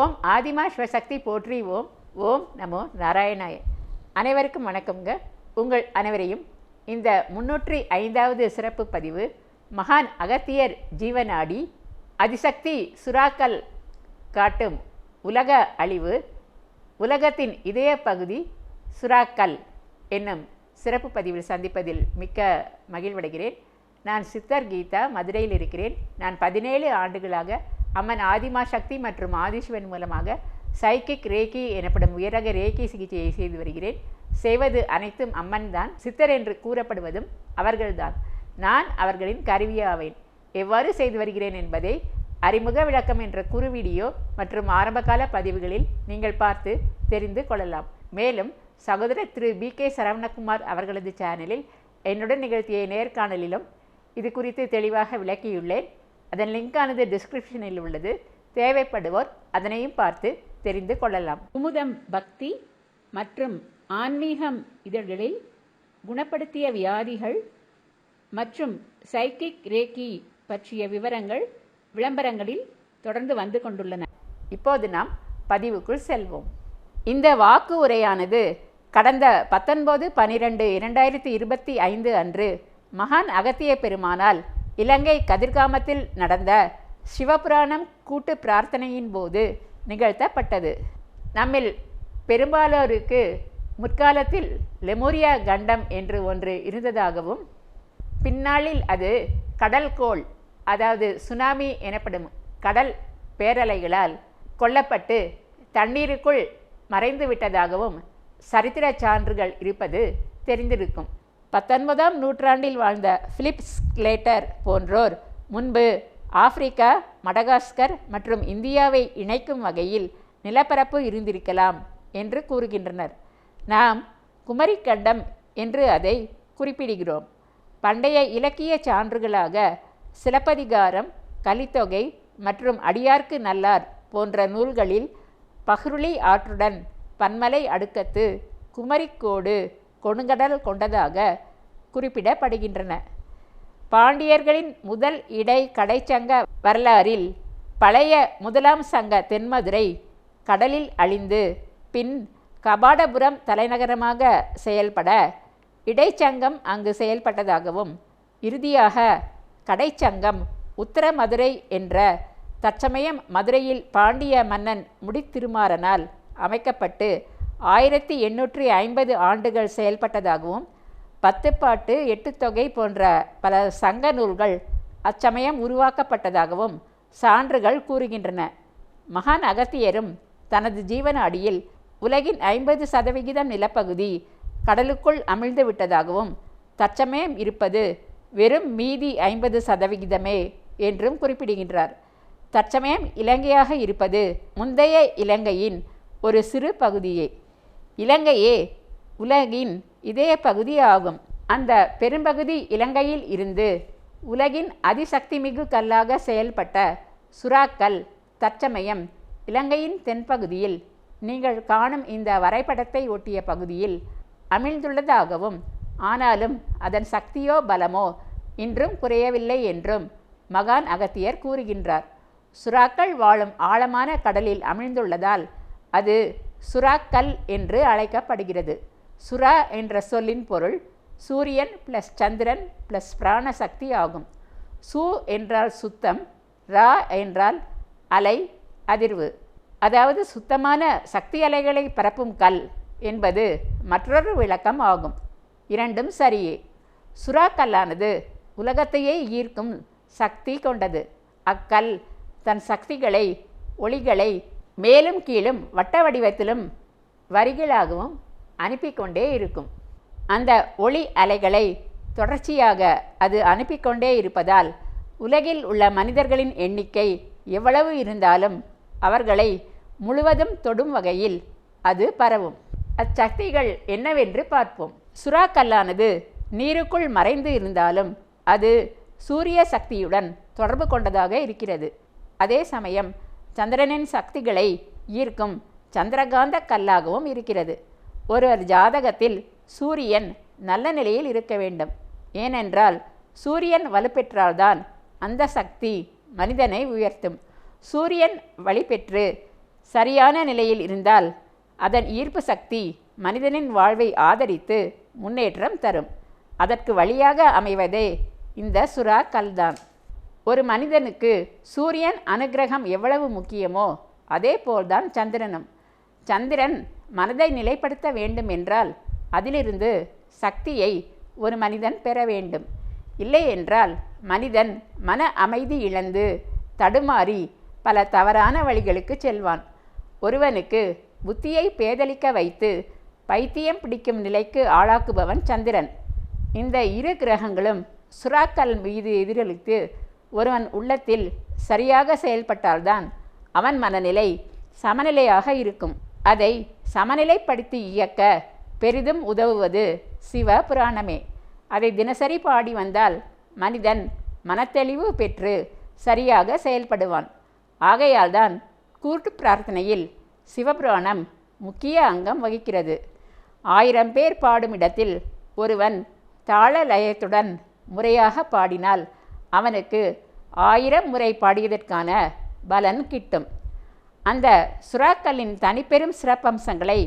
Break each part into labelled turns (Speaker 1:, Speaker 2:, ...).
Speaker 1: ஓம் ஆதிமா சிவசக்தி போற்றி. ஓம் ஓம் நமோ நாராயணாய. அனைவருக்கும் வணக்கம்ங்க. உங்கள் அனைவரையும் இந்த 305வது சிறப்பு பதிவு மகான் அகத்தியர் ஜீவநாடி அதிசக்தி சுறாக்கள் காட்டும் உலக அழிவு, உலகத்தின் இதய பகுதி சுறாக்கள் என்னும் சிறப்பு பதிவில் சந்திப்பதில் மிக்க மகிழ்வடைகிறேன். நான் சித்தர் கீதா, மதுரையில் இருக்கிறேன். நான் 17 ஆண்டுகளாக அம்மன் ஆதிமா சக்தி மற்றும் ஆதிசிவன் மூலமாக சைக்கிக் ரேக்கி எனப்படும் உயரக ரேக்கி சிகிச்சையை செய்து வருகிறேன். செய்வது அனைத்தும் அம்மன் தான். சித்தர் என்று கூறப்படுவதும் அவர்கள்தான். நான் அவர்களின் கருவியாவேன். எவ்வாறு செய்து வருகிறேன் என்பதை அறிமுக விளக்கம் என்ற குறு வீடியோ மற்றும் ஆரம்பகால பதிவுகளில் நீங்கள் பார்த்து தெரிந்து கொள்ளலாம். மேலும் சகோதரர் திரு BK சரவணகுமார் அவர்களது சேனலில் என்னுடன் நிகழ்த்திய நேர்காணலிலும் இது குறித்து தெளிவாக விளக்கியுள்ளேன். அதன் லிங்கானது டிஸ்கிரிப்ஷனில் உள்ளது. தேவைப்படுவோர் அதனையும் பார்த்து தெரிந்து கொள்ளலாம். குமுதம் பக்தி மற்றும் ஆன்மீகம் இதழ்களில் குணப்படுத்திய வியாதிகள் மற்றும் சைக்கிக் ரேக்கி பற்றிய விவரங்கள் விளம்பரங்களில் தொடர்ந்து வந்து கொண்டுள்ளன. இப்போது நாம் பதிவுக்குள் செல்வோம். இந்த வாக்கு உரையானது கடந்த 19/12/2025 அன்று மகான் அகத்திய பெருமானால் இலங்கை கதிர்காமத்தில் நடந்த சிவபுராணம் கூட்டு பிரார்த்தனையின் போது நிகழ்த்தப்பட்டது. நம்மில் பெரும்பாலோருக்கு முற்காலத்தில் லெமூரியா கண்டம் என்று ஒன்று இருந்ததாகவும், பின்னாளில் அது கடல்கோள், அதாவது சுனாமி எனப்படும் கடல் பேரலைகளால் கொல்லப்பட்டு தண்ணீருக்குள் மறைந்து விட்டதாகவும் சரித்திர சான்றுகள் இருப்பது தெரிந்திருக்கும். 19ஆம் நூற்றாண்டில் வாழ்ந்த பிலிப் ஸ்லேட்டர் போன்றோர் முன்பு ஆப்பிரிக்கா, மடகாஸ்கர் மற்றும் இந்தியாவை இணைக்கும் வகையில் நிலப்பரப்பு இருந்திருக்கலாம் என்று கூறுகின்றனர். நாம் குமரிக்கண்டம் என்று அதை குறிப்பிடுகிறோம். பண்டைய இலக்கிய சான்றுகளாக சிலப்பதிகாரம், கலித்தொகை மற்றும் அடியார்க்கு நல்லார் போன்ற நூல்களில் பஹ்ருலி ஆற்றுடன் பன்மலை அடுக்கத்து குமரிக்கோடு கொடுங்கடல் கொண்டதாக குறிப்பிடப்படுகின்றன. பாண்டியர்களின் முதல் இடை கடைச்சங்க வரலாறில் பழைய முதலாம் சங்க தென்மதுரை கடலில் அழிந்து பின் கபாடபுரம் தலைநகரமாக செயல்பட இடைச்சங்கம் அங்கு செயல்பட்டதாகவும், இறுதியாக கடைச்சங்கம் உத்தரமதுரை என்ற தற்சமயம் மதுரையில் பாண்டிய மன்னன் முடித்திருமாறனால் அமைக்கப்பட்டு 1850 ஆண்டுகள் செயல்பட்டதாகவும், 10 பாட்டு 8 தொகை போன்ற பல சங்க நூல்கள் அச்சமயம் உருவாக்கப்பட்டதாகவும் சான்றுகள் கூறுகின்றன. மகான் அகத்தியரும் தனது ஜீவனாடியில் உலகின் 50% நிலப்பகுதி கடலுக்குள் அமிழ்ந்து விட்டதாகவும், தற்சமயம் இருப்பது வெறும் மீதி 50% என்றும் குறிப்பிடுகின்றார். தற்சமயம் இலங்கையாக இருப்பது முந்தைய இலங்கையின் ஒரு சிறு பகுதியே. இலங்கையே உலகின் இதய பகுதி ஆகும். அந்த பெரும்பகுதி இலங்கையில் இருந்து உலகின் அதிசக்திமிகு கல்லாக செயல்பட்ட சுறாக்கள் தற்சமயம் இலங்கையின் தென்பகுதியில் நீங்கள் காணும் இந்த வரைபடத்தை ஒட்டிய பகுதியில் அமிழ்ந்துள்ளதாகவும், ஆனாலும் அதன் சக்தியோ பலமோ இன்றும் குறையவில்லை என்றும் மகான் அகத்தியர் கூறுகின்றார். சுறாக்கள் வாழும் ஆழமான கடலில் அமிழ்ந்துள்ளதால் அது சுறாக்கல் என்று அழைக்கப்படுகிறது. சுறா என்ற சொல்லின் பொருள் சூரியன் ப்ளஸ் சந்திரன் ப்ளஸ் பிராணசக்தி ஆகும். சு என்றால் சுத்தம், ரா என்றால் அலை, அதிர்வு, அதாவது சுத்தமான சக்தி அலைகளை பரப்பும் கல் என்பது மற்றொரு விளக்கம் ஆகும். இரண்டும் சரியே. சுறாக்கல்லானது உலகத்தையே ஈர்க்கும் சக்தி கொண்டது. அக்கல் தன் சக்திகளை, ஒளிகளை மேலும் கீழும் வட்ட வடிவத்திலும் வரிகளாகவும் அனுப்பிக்கொண்டே இருக்கும். அந்த ஒளி அலைகளை தொடர்ச்சியாக அது அனுப்பிக்கொண்டே இருப்பதால் உலகில் உள்ள மனிதர்களின் எண்ணிக்கை எவ்வளவு இருந்தாலும் அவர்களை முழுவதும் தொடும் வகையில் அது பரவும். அச்சக்திகள் என்னவென்று பார்ப்போம். சுறாக்கல்லானது நீருக்குள் மறைந்து இருந்தாலும் அது சூரிய சக்தியுடன் தொடர்பு கொண்டதாக இருக்கிறது. அதே சமயம் சந்திரனின் சக்திகளை ஈர்க்கும் சந்திரகாந்த கல்லாகவும் இருக்கிறது. ஒருவர் ஜாதகத்தில் சூரியன் நல்ல நிலையில் இருக்க வேண்டும். ஏனென்றால் சூரியன் வலுப்பெற்றால்தான் அந்த சக்தி மனிதனை உயர்த்தும். சூரியன் வலிப்பெற்று சரியான நிலையில் இருந்தால் அதன் ஈர்ப்பு சக்தி மனிதனின் வாழ்வை ஆதரித்து முன்னேற்றம் தரும். அதற்கு வழியாக அமைவதே இந்த சுறா கல்தான். ஒரு மனிதனுக்கு சூரியன் அனுக்கிரகம் எவ்வளவு முக்கியமோ அதே போல்தான் சந்திரனும். சந்திரன் மனதை நிலைப்படுத்த வேண்டும் என்றால் அதிலிருந்து சக்தியை ஒரு மனிதன் பெற வேண்டும். இல்லை என்றால் மனிதன் மன அமைதி இழந்து தடுமாறி பல தவறான வழிகளுக்கு செல்வான். ஒருவனுக்கு புத்தியை பேதலிக்க வைத்து பைத்தியம் பிடிக்கும் நிலைக்கு ஆளாக்குபவன் சந்திரன். இந்த இரு கிரகங்களும் சுறாக்கள் மீது எதிரொலித்து ஒருவன் உள்ளத்தில் சரியாக செயல்பட்டால்தான் அவன் மனநிலை சமநிலையாக இருக்கும். அதை சமநிலைப்படுத்தி இயக்க பெரிதும் உதவுவது சிவ புராணமே. அதை தினசரி பாடி வந்தால் மனிதன் மனத்தெளிவு பெற்று சரியாக செயல்படுவான். ஆகையால்தான் கூட்டு பிரார்த்தனையில் சிவபுராணம் முக்கிய அங்கம் வகிக்கிறது. 1000 பேர் பாடும் இடத்தில் ஒருவன் தாள லயத்துடன் முறையாக பாடினால் அவனுக்கு 1000 முறை பாடியதற்கான பலன் கிட்டும். அந்த சுறாக்கல்லின் தனிப்பெரும் சிறப்பம்சங்களை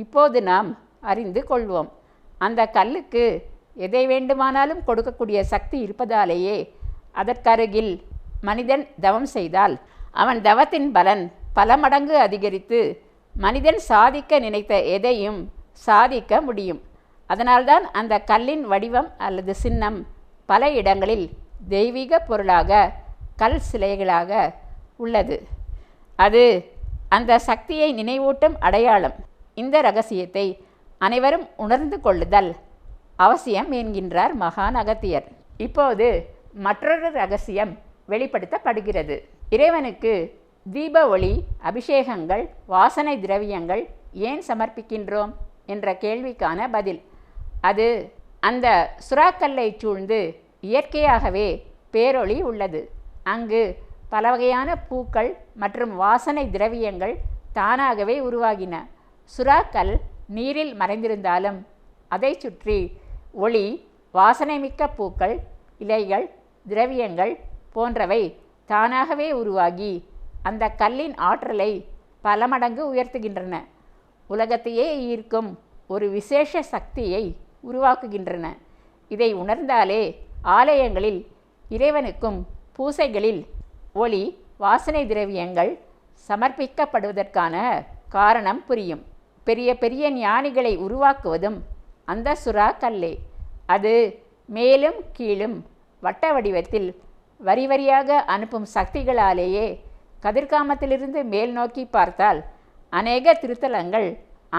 Speaker 1: இப்போது நாம் அறிந்து கொள்வோம். அந்த கல்லுக்கு எதை வேண்டுமானாலும் கொடுக்கக்கூடிய சக்தி இருப்பதாலேயே அதற்கருகில் மனிதன் தவம் செய்தால் அவன் தவத்தின் பலன் பல மடங்கு அதிகரித்து மனிதன் சாதிக்க நினைத்த எதையும் சாதிக்க முடியும். அதனால்தான் அந்த கல்லின் வடிவம் அல்லது சின்னம் பல இடங்களில் தெய்வீக பொருளாக கல் சிலைகளாக உள்ளது. அது அந்த சக்தியை நினைவூட்டும் அடையாளம். இந்த இரகசியத்தை அனைவரும் உணர்ந்து கொள்ளுதல் அவசியம் என்கின்றார் மகான் அகத்தியர். இப்போது மற்றொரு இரகசியம் வெளிப்படுத்தப்படுகிறது. இறைவனுக்கு தீப ஒளி, அபிஷேகங்கள், வாசனை திரவியங்கள் ஏன் சமர்ப்பிக்கின்றோம் என்ற கேள்விக்கான பதில். அது அந்த சுறாக்கல்லை சூழ்ந்து இயற்கையாகவே பேரொளி உள்ளது. அங்கு பல வகையான பூக்கள் மற்றும் வாசனை திரவியங்கள் தானாகவே உருவாகின. சுறாக்கல் நீரில் மறைந்திருந்தாலும் அதை சுற்றி ஒளி, வாசனைமிக்க பூக்கள், இலைகள், திரவியங்கள் போன்றவை தானாகவே உருவாகி அந்த கல்லின் ஆற்றலை பல மடங்கு உயர்த்துகின்றன. உலகத்தையே ஈர்க்கும் ஒரு விசேஷ சக்தியை உருவாக்குகின்றன. இதை உணர்ந்தாலே ஆலயங்களில் இறைவனுக்கும் பூசைகளில் ஒளி, வாசனை திரவியங்கள் சமர்ப்பிக்கப்படுவதற்கான காரணம் புரியும். பெரிய பெரிய ஞானிகளை உருவாக்குவதும் அந்த சுறா கல்லே. அது மேலும் கீழும் வட்ட வடிவத்தில் வரி வரியாக அனுப்பும் சக்திகளாலேயே கதிர்காமத்திலிருந்து மேல் நோக்கி பார்த்தால் அநேக திருத்தலங்கள்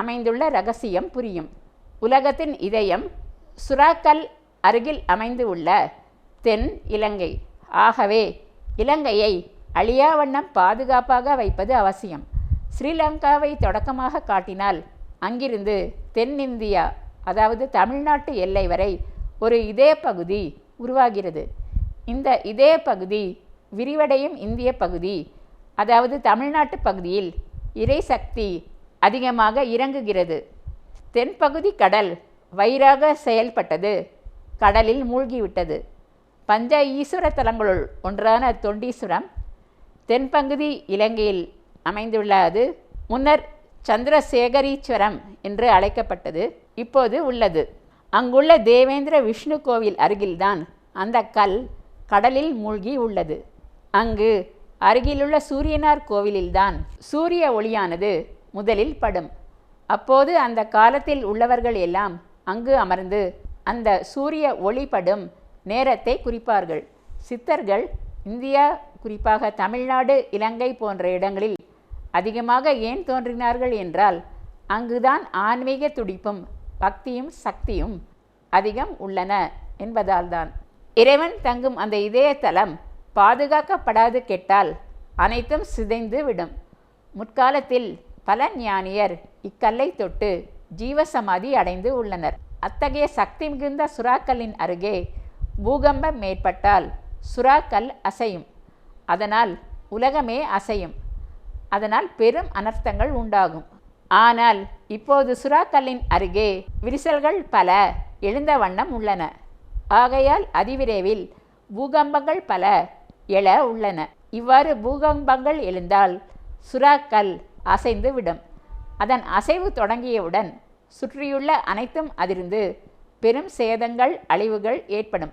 Speaker 1: அமைந்துள்ள இரகசியம் புரியும். உலகத்தின் இதயம் சுறாக்கல் அருகில் அமைந்து உள்ள தென் இலங்கை. ஆகவே இலங்கையை அழியா வண்ணம் பாதுகாப்பாக வைப்பது அவசியம். ஸ்ரீலங்காவை தொடக்கமாக காட்டினால் அங்கிருந்து தென்னிந்தியா, அதாவது தமிழ்நாட்டு எல்லை வரை ஒரு இதய பகுதி உருவாகிறது. இந்த இதய பகுதி விரிவடையும் இந்திய பகுதி, அதாவது தமிழ்நாட்டு பகுதியில் இறை சக்தி அதிகமாக இறங்குகிறது. தென்பகுதி கடல் வயிறாக செயல்பட்டது கடலில் மூழ்கிவிட்டது. பஞ்ச ஈஸ்வர தலங்களுள் ஒன்றான தொண்டீஸ்வரம் தென்பகுதி இலங்கையில் அமைந்துள்ள அது முன்னர் சந்திரசேகரீஸ்வரம் என்று அழைக்கப்பட்டது, இப்போது உள்ளது. அங்குள்ள தேவேந்திர விஷ்ணு கோவில் அருகில்தான் அந்த கல் கடலில் மூழ்கி உள்ளது. அங்கு அருகிலுள்ள சூரியனார் கோவிலில்தான் சூரிய ஒளியானது முதலில் படும். அப்போது அந்த காலத்தில் உள்ளவர்கள் எல்லாம் அங்கு அமர்ந்து அந்த சூரிய ஒளிப்படும் நேரத்தை குறிப்பார்கள். சித்தர்கள் இந்தியா, குறிப்பாக தமிழ்நாடு, இலங்கை போன்ற இடங்களில் அதிகமாக ஏன் தோன்றினார்கள் என்றால் அங்குதான் ஆன்மீக துடிப்பும் பக்தியும் சக்தியும் அதிகம் உள்ளன என்பதால்தான். இறைவன் தங்கும் அந்த இதயத்தலம் பாதுகாக்கப்படாது கெட்டால் அனைத்தும் சிதைந்து விடும். முற்காலத்தில் பல ஞானியர் இக்கல்லை தொட்டு ஜீவசமாதி அடைந்து உள்ளனர். அத்தகைய சக்தி மிகுந்த சுறாக்கல்லின் அருகே பூகம்பம் ஏற்பட்டால் சுறாக்கல் அசையும். அதனால் உலகமே அசையும். அதனால் பெரும் அனர்த்தங்கள் உண்டாகும். ஆனால் இப்போது சுறாக்கல்லின் அருகே விரிசல்கள் பல எழுந்த வண்ணம் உள்ளன. ஆகையால் அதிவிரைவில் பூகம்பங்கள் பல எழ உள்ளன. இவ்வாறு பூகம்பங்கள் எழுந்தால் சுறாக்கல் அசைந்து விடும். அதன் அசைவு தொடங்கியவுடன் சுற்றியுள்ள அனைத்தும் அதிர்ந்து பெரும் சேதங்கள் அழிவுகள் ஏற்படும்.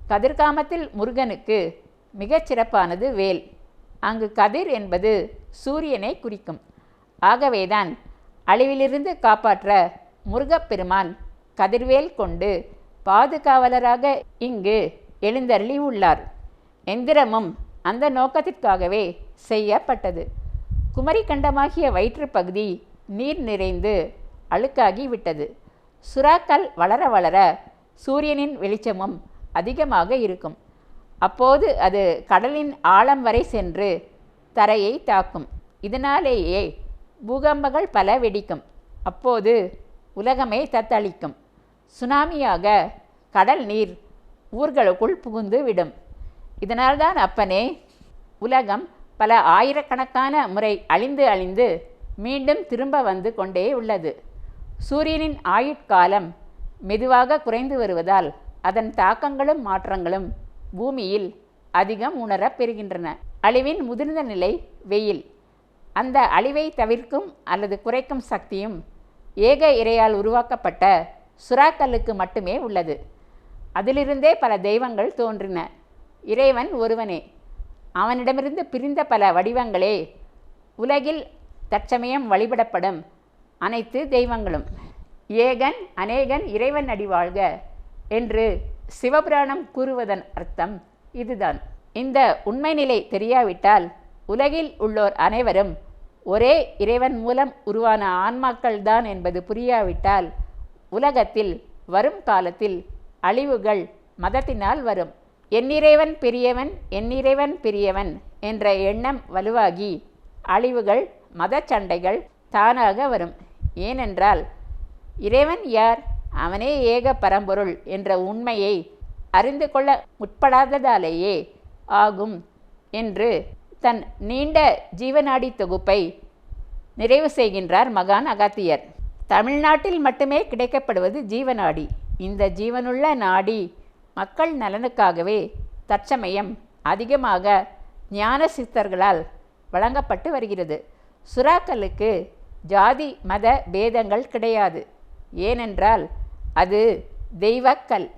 Speaker 1: கதிர்காமத்தில் முருகனுக்கு மிகச் சிறப்பானது வேல். அங்கு கதிர் என்பது சூரியனை குறிக்கும். ஆகவேதான் அழிவிலிருந்து காப்பாற்ற முருகப்பெருமான் கதிர்வேல் கொண்டு பாதுகாவலராக இங்கு எழுந்தருளி உள்ளார். எந்திரமும் அந்த நோக்கத்திற்காகவே செய்யப்பட்டது. குமரிக்கண்டமாகிய வயிற்றுப்பகுதி நீர் நிறைந்து அழுக்காகி விட்டது. சுறாக்கள் வளர வளர சூரியனின் வெளிச்சமும் அதிகமாக இருக்கும். அப்போது அது கடலின் ஆழம் வரை சென்று தரையை தாக்கும். இதனாலேயே பூகம்பங்கள் பல வெடிக்கும். அப்போது உலகமே தத்தளிக்கும். சுனாமியாக கடல் நீர் ஊர்களுக்குள் புகுந்து விடும். இதனால்தான் அப்பனே உலகம் பல ஆயிரக்கணக்கான முறை அழிந்து அழிந்து மீண்டும் திரும்ப வந்து கொண்டே உள்ளது. சூரியனின் ஆயுட்காலம் மெதுவாக குறைந்து வருவதால் அதன் தாக்கங்களும் மாற்றங்களும் பூமியில் அதிகம் உணரப் பெறுகின்றன. அழிவின் முதிர்ந்த நிலை வெயில். அந்த அழிவை தவிர்க்கும் அல்லது குறைக்கும் சக்தியும் ஏக இறையால் உருவாக்கப்பட்ட சுறாக்கல்லுக்கு மட்டுமே உள்ளது. அதிலிருந்தே பல தெய்வங்கள் தோன்றின. இறைவன் ஒருவனே. அவனிடமிருந்து பிரிந்த பல வடிவங்களே உலகில் தற்சமயம் வழிபடப்படும் அனைத்து தெய்வங்களும். ஏகன் அநேகன் இறைவன் அடி வாழ்க என்று சிவபுராணம் கூறுவதன் அர்த்தம் இதுதான். இந்த உண்மை நிலை தெரியாவிட்டால் உலகில் உள்ளோர் அனைவரும் ஒரே இறைவன் மூலம் உருவான ஆன்மாக்கள்தான் என்பது புரியாவிட்டால் உலகத்தில் வரும் காலத்தில் அழிவுகள் மதத்தினால் வரும். என்னிறைவன் பெரியவன் என்னிறைவன் பெரியவன் என்ற எண்ணம் வலுவாகி அழிவுகள் மத சண்டைகள் தானாக வரும். ஏனென்றால் இறைவன் யார்? அவனே ஏக பரம்பொருள் என்ற உண்மையை அறிந்து கொள்ள முற்படாததாலேயே ஆகும் என்று தன் நீண்ட ஜீவநாடி தொகுப்பை நிறைவு செய்கின்றார் மகான் அகத்தியர். தமிழ்நாட்டில் மட்டுமே கிடைக்கப்படுவது ஜீவநாடி. இந்த ஜீவனுள்ள நாடி மக்கள் நலனுக்காகவே தற்சமயம் அதிகமாக ஞான சித்தர்களால் வழங்கப்பட்டு வருகிறது. சுறாக்களுக்கு ஜாதி மத பேதங்கள் கிடையாது. ஏனென்றால் அது தெய்வக்கல்.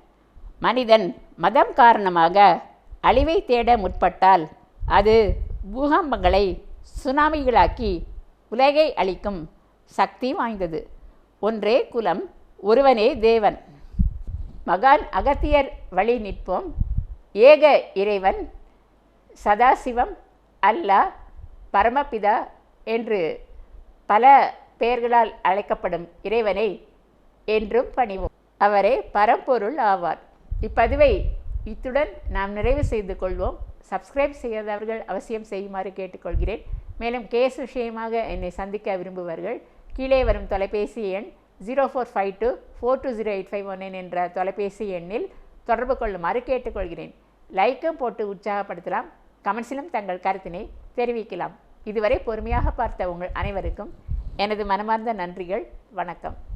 Speaker 1: மனிதன் மதம் காரணமாக அழிவை தேட முற்பட்டால் அது பூகம்பங்களை சுனாமிகளாக்கி உலகை அழிக்கும் சக்தி வாய்ந்தது. ஒன்றே குலம், ஒருவனே தேவன். மகான் அகத்தியர் வழி நிற்போம். ஏக இறைவன் சதாசிவம், அல்லாஹ், பரமபிதா என்று பல பெயர்களால் அழைக்கப்படும் இறைவனை என்றும் பணிவோம். அவரே பரம்பொருள் ஆவார். இப்பதிவை இத்துடன் நாம் நிறைவு செய்து கொள்வோம். சப்ஸ்கிரைப் செய்யாதவர்கள் அவசியம் செய்யுமாறு கேட்டுக்கொள்கிறேன். மேலும் கேஸ் விஷயமாக என்னை சந்திக்க விரும்புவர்கள் கீழே வரும் தொலைபேசி எண் 0452420851 என்ற தொலைபேசி எண்ணில் தொடர்பு கொள்ளுமாறு கேட்டுக்கொள்கிறேன். லைக்கும் போட்டு உற்சாகப்படுத்தலாம். கமெண்ட்ஸிலும் தங்கள் கருத்தினை தெரிவிக்கலாம். இதுவரை பொறுமையாக பார்த்த உங்கள் அனைவருக்கும் எனது மனமார்ந்த நன்றிகள். வணக்கம்.